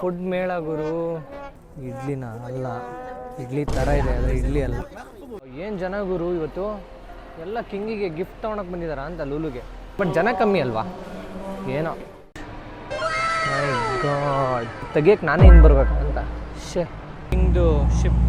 Food ಮೇಳ ಗುರು. ಇಡ್ಲಿನ ಅಲ್ಲ, ಇಡ್ಲಿ ಥರ ಇದೆ ಆದರೆ ಇಡ್ಲಿ ಅಲ್ಲ. ಏನು ಜನ ಗುರು ಇವತ್ತು. ಎಲ್ಲ ಕಿಂಗಿಗೆ ಗಿಫ್ಟ್ ತೊಗೊಳಕ್ಕೆ ಬಂದಿದ್ದಾರಾ ಅಂತ ಲೂಲುಗೆ. ಬಟ್ ಜನ ಕಮ್ಮಿ ಅಲ್ವಾ ಏನೋ. ಮೈ ಗಾಡ್, ತೆಗಿಯಕ್ಕೆ ನಾನೇ ಹಿಂಗೆ ಬರ್ಬೇಕಂತ. ಕಿಂಗ್ದು ಶಿಪ್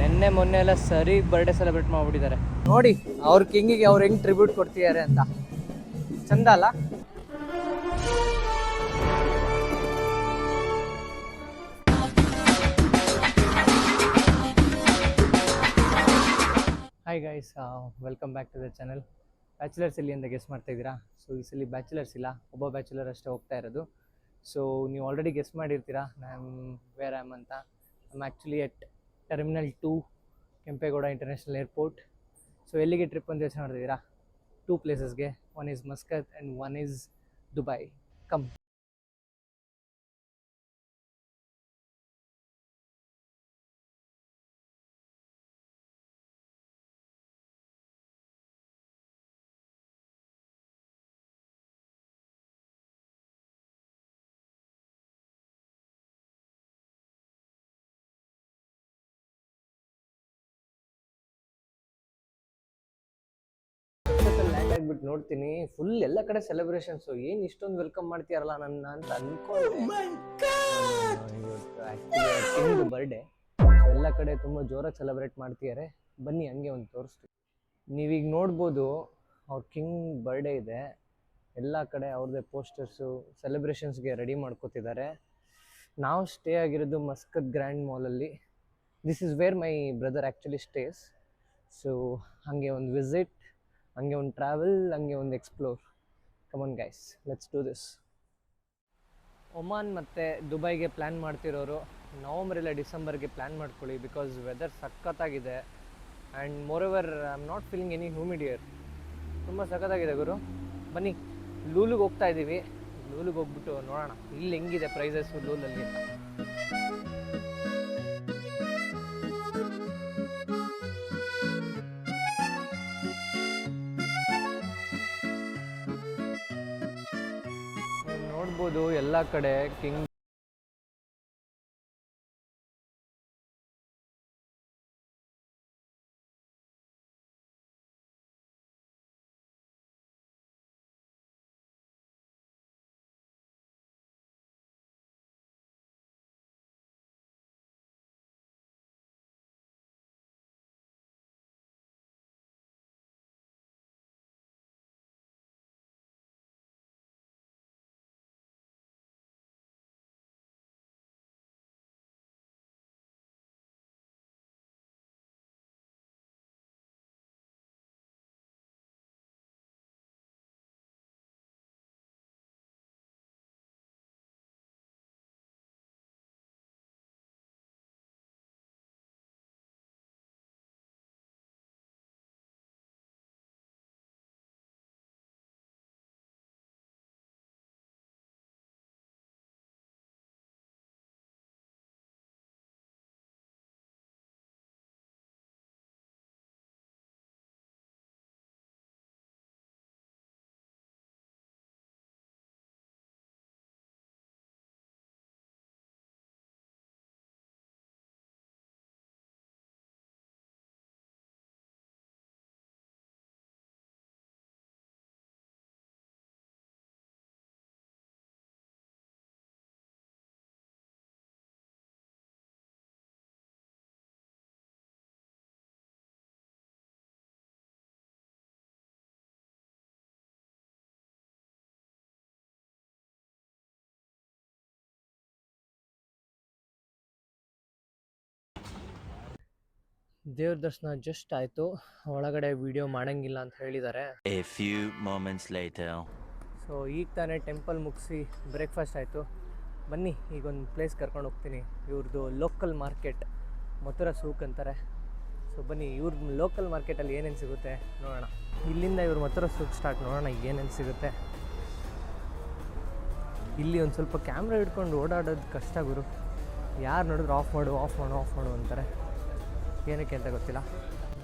ನೆನ್ನೆ ಮೊನ್ನೆ ಎಲ್ಲ ಸರಿ ಬರ್ಡೇ ಸೆಲೆಬ್ರೇಟ್ ಮಾಡಿಬಿಟ್ಟಿದ್ದಾರೆ ನೋಡಿ. ಅವ್ರ ಕಿಂಗಿಗೆ ಅವ್ರು ಹೆಂಗೆ ಟ್ರಿಬ್ಯೂಟ್ ಕೊಡ್ತಿದ್ದಾರೆ ಅಂತ. ಚಂದ ಅಲ್ಲ? Hi guys, welcome back to the channel. Bachelors ಇಲ್ಲಿ ಅಂತ ಗೆಸ್ ಮಾಡ್ತಾ ಇದ್ದೀರಾ. ಸೊ ಈ ಸಲ ಬ್ಯಾಚುಲರ್ಸ್ ಇಲ್ಲ, ಒಬ್ಬ ಬ್ಯಾಚುಲರ್ ಅಷ್ಟೇ ಹೋಗ್ತಾ ಇರೋದು. ಸೊ ನೀವು ಆಲ್ರೆಡಿ ಗೆಸ್ ಮಾಡಿರ್ತೀರಾ ನಾನು ವೇರ್ ಆಮ್ ಅಂತ. I'm actually at terminal 2 Kempegowda International Airport. So ಎಲ್ಲಿಗೆ ಟ್ರಿಪ್ ಅಂತ ಯೋಚನೆ ಮಾಡ್ತಿದ್ದೀರಾ? 2 ಪ್ಲೇಸಸ್ಗೆ. One is Muscat and one is Dubai. Come. Land ಆಗಿಬಿಟ್ಟು ನೋಡ್ತೀನಿ, ಫುಲ್ ಎಲ್ಲ ಕಡೆ ಸೆಲೆಬ್ರೇಷನ್ಸು. ಏನು ಇಷ್ಟೊಂದು ವೆಲ್ಕಮ್ ಮಾಡ್ತೀಯಾರಲ್ಲ ನನ್ನ ಅಂತ ಅನ್ಕೊಂಡೆ. ಕಿಂಗ್ ಬರ್ಡೇ, ಸೊ ಎಲ್ಲ ಕಡೆ ತುಂಬ ಜೋರಾಗಿ ಸೆಲೆಬ್ರೇಟ್ ಮಾಡ್ತಿದ್ದಾರೆ. ಬನ್ನಿ ಹಂಗೆ ಒಂದು ತೋರಿಸ್ತೀವಿ. ನೀವೀಗ ನೋಡ್ಬೋದು ಅವ್ರ ಕಿಂಗ್ ಬರ್ಡೇ ಇದೆ. ಎಲ್ಲ ಕಡೆ ಅವ್ರದ್ದೇ ಪೋಸ್ಟರ್ಸು ಸೆಲೆಬ್ರೇಷನ್ಸ್ಗೆ ರೆಡಿ ಮಾಡ್ಕೋತಿದ್ದಾರೆ. ನಾವು ಸ್ಟೇ ಆಗಿರೋದು ಮಸ್ಕತ್ ಗ್ರ್ಯಾಂಡ್ ಮಾಲಲ್ಲಿ. This is where my brother actually stays. So ಹಾಗೆ ಒಂದು ವಿಸಿಟ್, ಹಂಗೆ ಒಂದು ಟ್ರಾವೆಲ್, ಹಂಗೆ ಒಂದು explore. Come on guys, let's do this. Oman ಮತ್ತು ದುಬೈಗೆ ಪ್ಲ್ಯಾನ್ ಮಾಡ್ತಿರೋರು ನವಂಬರ್ ಇಲ್ಲ ಡಿಸೆಂಬರ್ಗೆ ಪ್ಲ್ಯಾನ್ ಮಾಡ್ಕೊಳ್ಳಿ. ಬಿಕಾಸ್ ವೆದರ್ ಸಖತ್ತಾಗಿದೆ. And more I am not feeling any humidity. ತುಂಬ ಸಖತ್ತಾಗಿದೆ ಗುರು. ಬನ್ನಿ, ಲೂಲುಗೆ ಹೋಗ್ತಾ ಇದ್ದೀವಿ. ಲೂಲುಗೆ ಹೋಗ್ಬಿಟ್ಟು ನೋಡೋಣ ಇಲ್ಲಿ ಹೆಂಗಿದೆ ಪ್ರೈಸಸ್ಸು ಲೂಲಲ್ಲಿ ಅಂತ. ನೋಡ್ಬೋದು ಎಲ್ಲ ಕಡೆ ಕಿಂಗ್ ದೇವ್ರ ದರ್ಶನ ಜಸ್ಟ್ ಆಯಿತು. ಒಳಗಡೆ ವಿಡಿಯೋ ಮಾಡೋಂಗಿಲ್ಲ ಅಂತ ಹೇಳಿದ್ದಾರೆ. A few moments later. So ಈಗ ತಾನೇ ಟೆಂಪಲ್ ಮುಗಿಸಿ ಬ್ರೇಕ್ಫಾಸ್ಟ್ ಆಯಿತು. ಬನ್ನಿ ಈಗೊಂದು ಪ್ಲೇಸ್ ಕರ್ಕೊಂಡು ಹೋಗ್ತೀನಿ. ಇವ್ರದ್ದು ಲೋಕಲ್ ಮಾರ್ಕೆಟ್, ಮಥುರಾ ಸೂಕ್ ಅಂತಾರೆ. ಸೊ ಬನ್ನಿ ಇವ್ರ ಲೋಕಲ್ ಮಾರ್ಕೆಟಲ್ಲಿ ಏನೇನು ಸಿಗುತ್ತೆ ನೋಡೋಣ. ಇಲ್ಲಿಂದ ಇವ್ರ ಮಥುರಾ ಸೂಕ್ ಸ್ಟಾರ್ಟ್, ನೋಡೋಣ ಏನೇನು ಸಿಗುತ್ತೆ. ಇಲ್ಲಿ ಒಂದು ಸ್ವಲ್ಪ ಕ್ಯಾಮ್ರಾ ಹಿಡ್ಕೊಂಡು ಓಡಾಡೋದು ಕಷ್ಟ ಗುರು. ಯಾರು ನೋಡಿದ್ರು ಆಫ್ ಮಾಡು ಅಂತಾರೆ. ಏನಕ್ಕೆ ಅಂತ ಗೊತ್ತಿಲ್ಲ.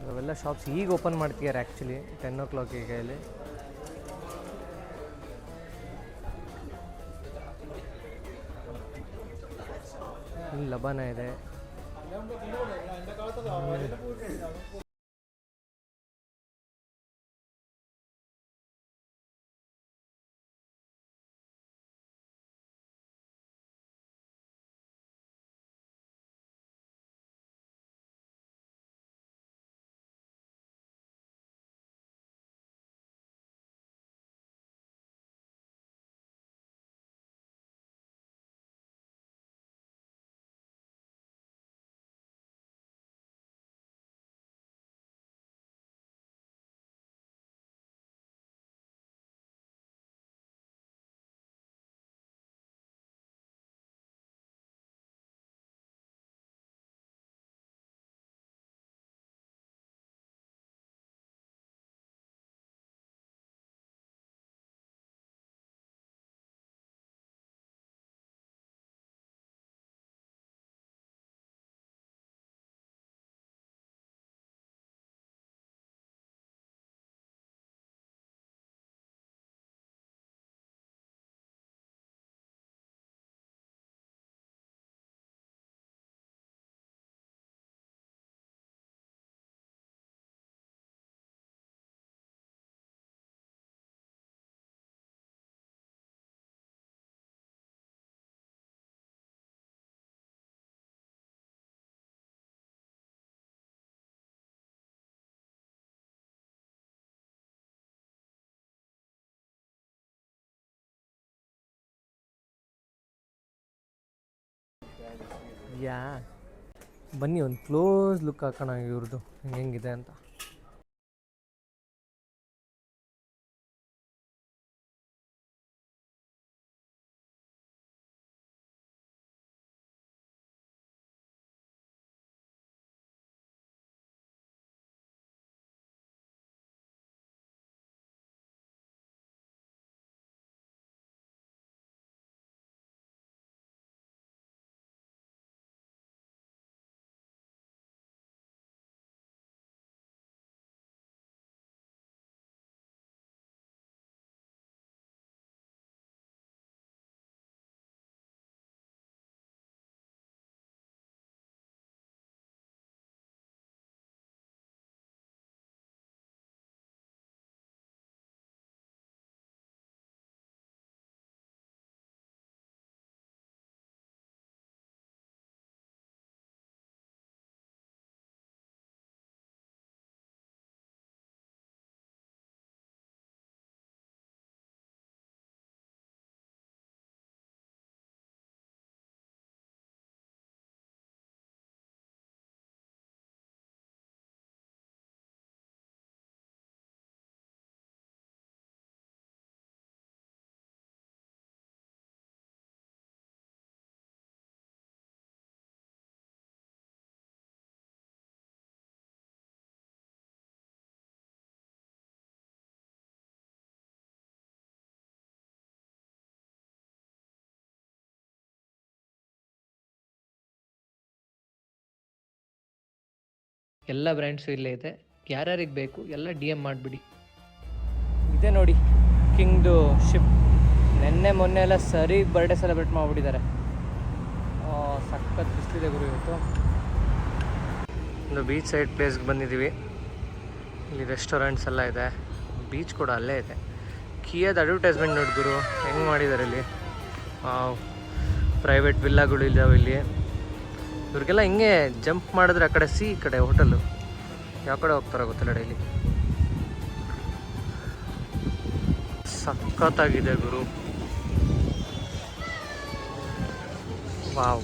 ಅವೆಲ್ಲ ಶಾಪ್ಸ್ ಈಗ ಓಪನ್ ಮಾಡ್ತಿದ್ದಾರೆ ಆ್ಯಕ್ಚುಲಿ 10 o'clock ಇಲ್ಲಿ. ಇಲ್ಲಿ ಲಬಾನ ಇದೆ. ಯಾ ಬನ್ನಿ ಒಂದು ಕ್ಲೋಸ್ ಲುಕ್ ಹಾಕೋಣ ಇವ್ರದ್ದು ಹೆಂಗಿದೆ ಅಂತ. ಎಲ್ಲ ಬ್ರ್ಯಾಂಡ್ಸು ಇಲ್ಲೇ ಇದೆ. ಯಾರ್ಯಾರಿಗೆ ಬೇಕು ಎಲ್ಲ ಡಿ ಎಮ್ ಮಾಡಿಬಿಡಿ. ಇದೆ ನೋಡಿ ಕಿಂಗ್ದು ಶಿಪ್. ಮೊನ್ನೆ ಎಲ್ಲ ಸರಿ ಬರ್ಡೇ ಸೆಲೆಬ್ರೇಟ್ ಮಾಡಿಬಿಟ್ಟಿದ್ದಾರೆ. ಸಖತ್ ಬಿಸಿಲಿದೆ ಗುರು ಇವತ್ತು. ಒಂದು ಬೀಚ್ ಸೈಡ್ ಪ್ಲೇಸ್ಗೆ ಬಂದಿದ್ದೀವಿ. ಇಲ್ಲಿ ರೆಸ್ಟೋರೆಂಟ್ಸ್ ಎಲ್ಲ ಇದೆ, ಬೀಚ್ ಕೂಡ ಅಲ್ಲೇ ಇದೆ. ಕಿಯಾದ ಅಡ್ವರ್ಟೈಸ್ಮೆಂಟ್ ನೋಡಿ ಗುರು ಹೆಂಗೆ ಮಾಡಿದ್ದಾರೆ ಇಲ್ಲಿ. ಪ್ರೈವೇಟ್ ವಿಲ್ಲಾಗಳು ಇದ್ದಾವೆ ಇಲ್ಲಿ. ಇವ್ರಿಗೆಲ್ಲ ಹಿಂಗೆ ಜಂಪ್ ಮಾಡಿದ್ರೆ ಆ ಕಡೆ ಈ ಕಡೆ ಹೋಟೆಲ್ಲು. ಯಾವ ಕಡೆ ಹೋಗ್ತಾರೋ ಗೊತ್ತಿಲ್ಲ ಡೈಲಿ. ಸಖತ್ತಾಗಿದೆ ಗುರು. Wow.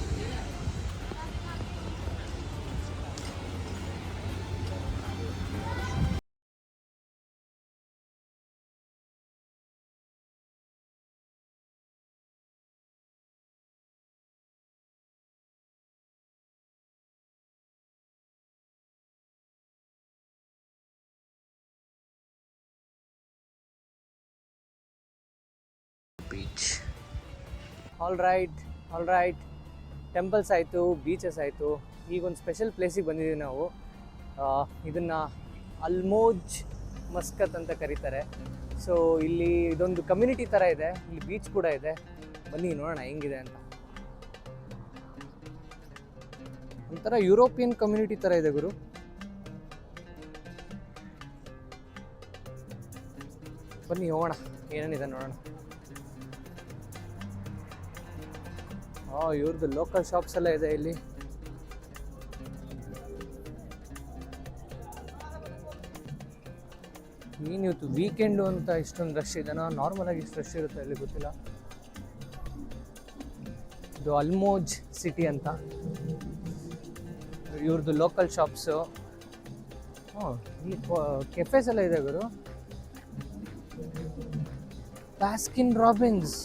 Beach. All right temples ಆಯಿತು, ಬೀಚಸ್ ಆಯಿತು. ಈಗ ಒಂದು ಸ್ಪೆಷಲ್ ಪ್ಲೇಸಿಗೆ ಬಂದಿದ್ದೀವಿ ನಾವು. ಇದನ್ನು ಅಲ್ಮೋಜ್ ಮಸ್ಕತ್ ಅಂತ ಕರೀತಾರೆ. ಸೊ ಇಲ್ಲಿ ಇದೊಂದು ಕಮ್ಯುನಿಟಿ ಥರ ಇದೆ. ಇಲ್ಲಿ ಬೀಚ್ ಕೂಡ ಇದೆ. ಬನ್ನಿ ನೋಡೋಣ ಹೆಂಗಿದೆ ಅಂತ. ಒಂಥರ ಯುರೋಪಿಯನ್ ಕಮ್ಯುನಿಟಿ ಥರ ಇದೆ ಗುರು. ಬನ್ನಿ ಹೋಗೋಣ, ಏನೇನಿದೆ ನೋಡೋಣ. ಇವ್ರದ್ದು ಲೋಕಲ್ ಶಾಪ್ಸ್ ಎಲ್ಲ ಇದೆ ಇಲ್ಲಿ. ಏನು ಇವತ್ತು ವೀಕೆಂಡು ಅಂತ ಇಷ್ಟೊಂದು ರಶ್ ಇದೆನಾ? ನಾರ್ಮಲ್ ಆಗಿ ಇಷ್ಟು ರಶ್ ಇರುತ್ತೆ ಇಲ್ಲಿ ಗೊತ್ತಿಲ್ಲ. ಇದು ಅಲ್ಮೋಜ್ ಸಿಟಿ ಅಂತ ಇವ್ರದ್ದು ಲೋಕಲ್ ಶಾಪ್ಸು. ಇಲ್ಲಿ ಕೆಫೆಸ್ ಎಲ್ಲ ಇದೆ ಗುರು. Baskin Robbins.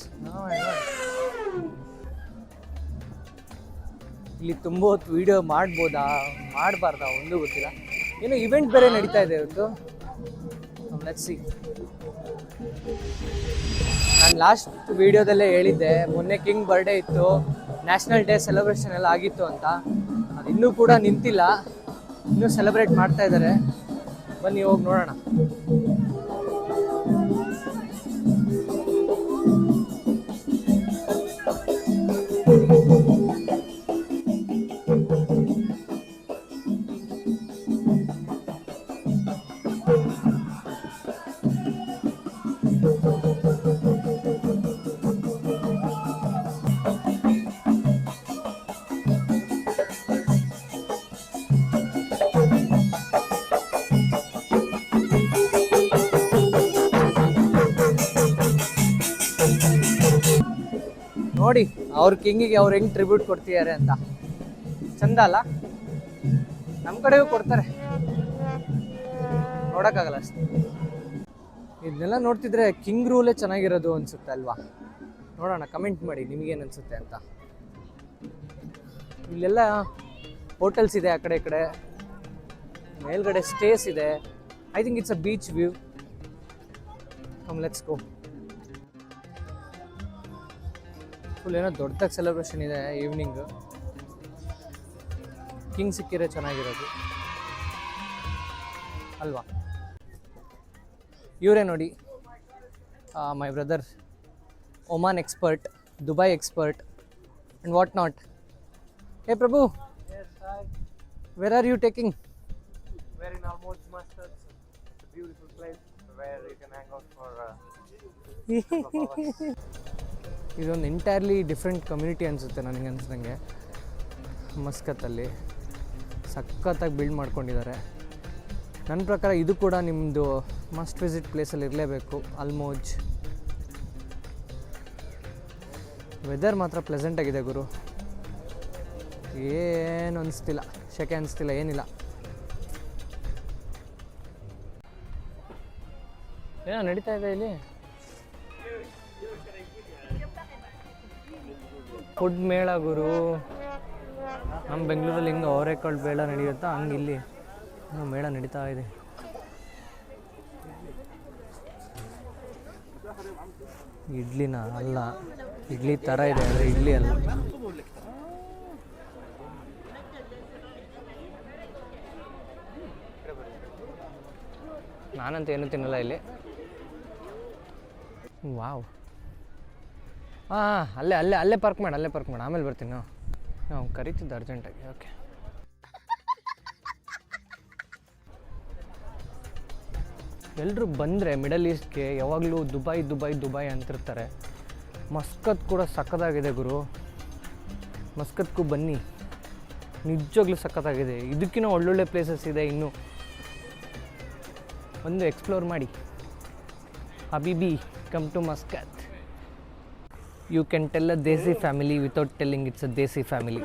ಇಲ್ಲಿ ತುಂಬ ಹೊತ್ತು ವಿಡಿಯೋ ಮಾಡ್ಬೋದಾ ಮಾಡಬಾರ್ದಾ ಒಂದು ಗೊತ್ತಿಲ್ಲ. ಏನೋ ಇವೆಂಟ್ ಬೇರೆ ನಡೀತಾ ಇದೆ ಇವತ್ತು. Let's see. ನಾನು ಲಾಸ್ಟ್ ವಿಡಿಯೋದಲ್ಲೇ ಹೇಳಿದ್ದೆ ಮೊನ್ನೆ ಕಿಂಗ್ ಬರ್ಡೇ ಇತ್ತು, ನ್ಯಾಷನಲ್ ಡೇ ಸೆಲೆಬ್ರೇಷನ್ ಎಲ್ಲ ಆಗಿತ್ತು ಅಂತ. ಅದು ಇನ್ನೂ ಕೂಡ ನಿಂತಿಲ್ಲ, ಇನ್ನೂ ಸೆಲೆಬ್ರೇಟ್ ಮಾಡ್ತಾ ಇದ್ದಾರೆ. ಬನ್ನಿ ಹೋಗಿ ನೋಡೋಣ. ನೋಡಿ ಅವ್ರ ಕಿಂಗಿಗೆ ಅವ್ರು ಹೆಂಗೆ ಟ್ರಿಬ್ಯೂಟ್ ಕೊಡ್ತಿದ್ದಾರೆ ಅಂತ. ಚಂದ ಅಲ್ಲ? ನಮ್ಮ ಕಡೆಗೂ ಕೊಡ್ತಾರೆ, ನೋಡೋಕ್ಕಾಗಲ್ಲ ಅಷ್ಟೇ. ಇದನ್ನೆಲ್ಲ ನೋಡ್ತಿದ್ರೆ ಕಿಂಗ್ ರೂಲೇ ಚೆನ್ನಾಗಿರೋದು ಅನ್ಸುತ್ತೆ ಅಲ್ವಾ? ನೋಡೋಣ, ಕಮೆಂಟ್ ಮಾಡಿ ನಿಮಗೇನು ಅನಿಸುತ್ತೆ ಅಂತ. ಇಲ್ಲೆಲ್ಲ ಹೋಟೆಲ್ಸ್ ಇದೆ, ಆ ಕಡೆ ಈ ಕಡೆ ಮೇಲ್ಗಡೆ ಸ್ಟೇಸ್ ಇದೆ. I think it's a beach view. Let's go. Full ಏನೋ ದೊಡ್ಡದಾಗಿ ಸೆಲೆಬ್ರೇಷನ್ ಇದೆ ಈವ್ನಿಂಗ್. ಕಿಂಗ್ ಸಿಕ್ಕಿದ್ರೆ ಚೆನ್ನಾಗಿರೋದು ಅಲ್ವಾ? ಇವರೇ ನೋಡಿ, my brother, Oman expert, Dubai expert and what not. Hey Prabhu, where are you taking? We're in Almoj Masters. It's a beautiful place where you can hang out for ಇದೊಂದು entirely different community ಅನಿಸುತ್ತೆ ನನಗೆ ಅನಿಸ್ದಂಗೆ. ಮಸ್ಕತ್ತಲ್ಲಿ ಸಖತ್ತಾಗಿ build ಮಾಡ್ಕೊಂಡಿದ್ದಾರೆ. ನನ್ನ ಪ್ರಕಾರ ಇದು ಕೂಡ ನಿಮ್ಮದು ಮಸ್ಟ್ ವಿಸಿಟ್ ಪ್ಲೇಸಲ್ಲಿ ಇರಲೇಬೇಕು, ಅಲ್ಮೋಜ್. ವೆದರ್ ಮಾತ್ರ ಪ್ಲೆಸೆಂಟಾಗಿದೆ ಗುರು, ಏನು ಅನಿಸ್ತಿಲ್ಲ, ಶೆಕೆ ಅನಿಸ್ತಿಲ್ಲ, ಏನಿಲ್ಲ. ಏನೋ ನಡೀತಾ ಇದೆ ಇಲ್ಲಿ. ಫುಡ್ ಮೇಳ ಗುರು. ನಮ್ಮ ಬೆಂಗಳೂರಲ್ಲಿ ಹಿಂಗೆ ಅವರೆಕಾಳು ಮೇಳ ನಡೆಯುತ್ತಾ, ಹಂಗೆ ಇಲ್ಲಿ ಮೇಳ ನಡೀತಾ ಇದೆ. ಇಡ್ಲಿನ ಅಲ್ಲ, ಇಡ್ಲಿ ಥರ ಇದೆ ಆದರೆ ಇಡ್ಲಿ ಅಲ್ಲ. ನಾನಂತೂ ಏನೂ ತಿನ್ನಲ್ಲ ಇಲ್ಲಿ. ವಾವ್. ಅಲ್ಲೇ ಅಲ್ಲೇ ಅಲ್ಲೇ ಪಾರ್ಕ್ ಮಾಡಿ, ಅಲ್ಲೇ ಪಾರ್ಕ್ ಮಾಡಿ, ಆಮೇಲೆ ಬರ್ತೀನಿ. ನಾವು ಕರೀತಿದ್ದೆ ಅರ್ಜೆಂಟಾಗಿ. ಓಕೆ. ಎಲ್ಲರೂ ಬಂದರೆ ಮಿಡಲ್ ಈಸ್ಟ್ಗೆ ಯಾವಾಗಲೂ ದುಬೈ ದುಬೈ ದುಬೈ ಅಂತಿರ್ತಾರೆ. ಮಸ್ಕತ್ ಕೂಡ ಸಖತ್ತಾಗಿದೆ ಗುರು, ಮಸ್ಕತ್ಗೂ ಬನ್ನಿ, ನಿಜವಾಗ್ಲೂ ಸಖತ್ತಾಗಿದೆ. ಇದಕ್ಕಿಂತ ಒಳ್ಳೊಳ್ಳೆ ಪ್ಲೇಸಸ್ ಇದೆ ಇನ್ನೂ, ಒಂದು ಎಕ್ಸ್ಪ್ಲೋರ್ ಮಾಡಿ. ಹಬೀಬಿ, come to Muscat. You can tell a Desi family without telling it's a Desi family.